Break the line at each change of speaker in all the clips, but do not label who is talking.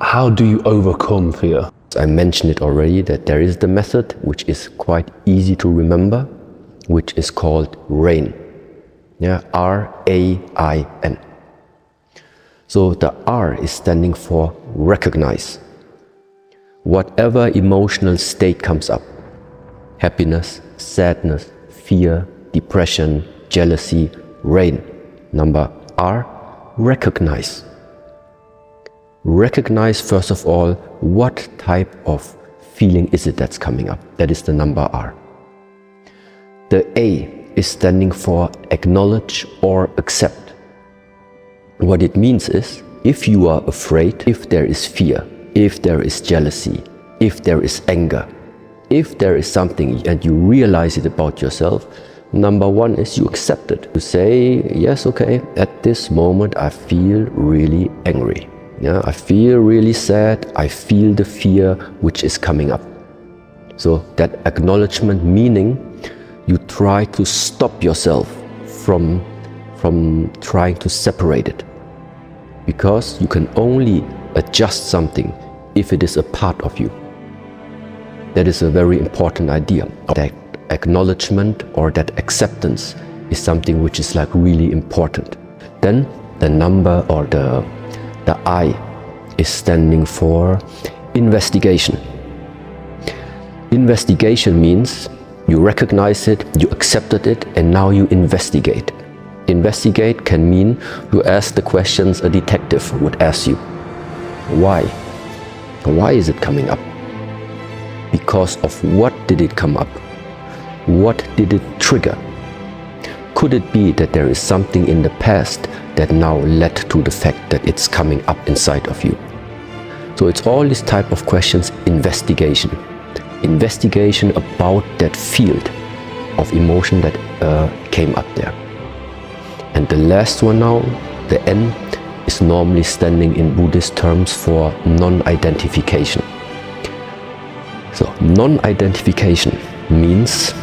How do you overcome fear?
I mentioned it already that there is the method which is quite easy to remember, which is called RAIN. Yeah, R-A-I-N. So the R is standing for recognize. Whatever emotional state comes up, happiness, sadness, fear, depression, jealousy, RAIN. Number R, recognize. Recognize first of all, what type of feeling is it that's coming up? That is the number R. The A is standing for acknowledge or accept. What it means is, if you are afraid, if there is fear, if there is jealousy, if there is anger, if there is something and you realize it about yourself, number one is you accept it. You say, yes, okay, at this moment I feel really angry. Yeah, I feel really sad. I feel the fear which is coming up. So that acknowledgement, meaning you try to stop yourself from trying to separate it. Because you can only adjust something if it is a part of you. That is a very important idea. That acknowledgement or that acceptance is something which is like really important. Then the number or the I is standing for investigation. Investigation means you recognize it, you accepted it, and now you investigate. Investigate can mean you ask the questions a detective would ask you. Why? Why is it coming up? Because of what did it come up? What did it trigger? Could it be that there is something in the past that now led to the fact that it's coming up inside of you? So it's all this type of questions, investigation. Investigation about that field of emotion that came up there. And the last one now, the N, is normally standing in Buddhist terms for non-identification. So non-identification means,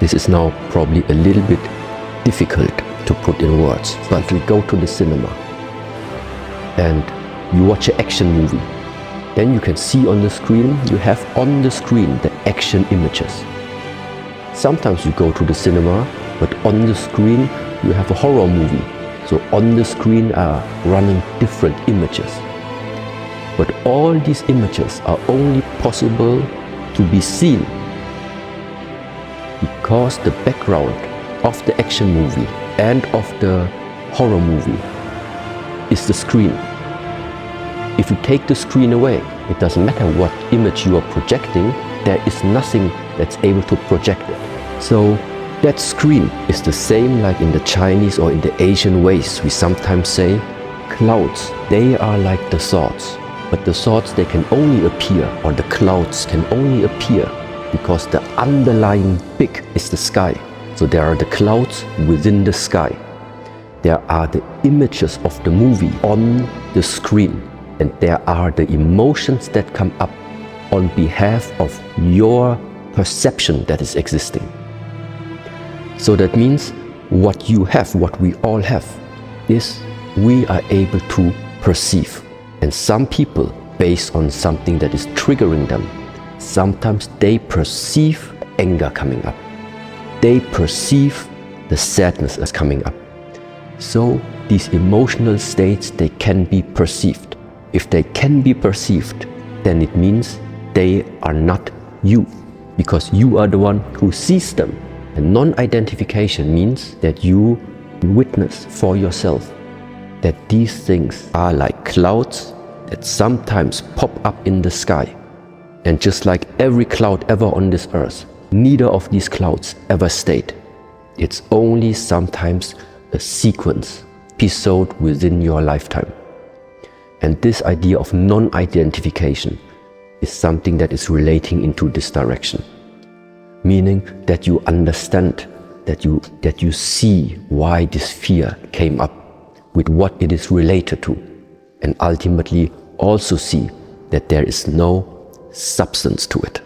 this is now probably a little bit difficult to put in words, but we go to the cinema and you watch an action movie. Then you can see on the screen, you have on the screen the action images. Sometimes you go to the cinema, but on the screen you have a horror movie. So on the screen are running different images. But all these images are only possible to be seen because the background of the action movie and of the horror movie is the screen. If you take the screen away, it doesn't matter what image you are projecting, there is nothing that's able to project it. So that screen is the same like in the Chinese or in the Asian ways. We sometimes say clouds, they are like the thoughts. But the thoughts, they can only appear, or the clouds can only appear because the underlying big is the sky. So there are the clouds within the sky. There are the images of the movie on the screen. And there are the emotions that come up on behalf of your perception that is existing. So that means what you have, what we all have, is we are able to perceive. And some people, based on something that is triggering them, sometimes they perceive anger coming up. They perceive the sadness as coming up. So these emotional states, they can be perceived. If they can be perceived, then it means they are not you, because you are the one who sees them. And non-identification means that you witness for yourself that these things are like clouds that sometimes pop up in the sky. And just like every cloud ever on this earth, neither of these clouds ever stayed. It's only sometimes a sequence, episode within your lifetime. And this idea of non-identification is something that is relating into this direction. Meaning that you understand, that you see why this fear came up, with what it is related to, and ultimately also see that there is no substance to it.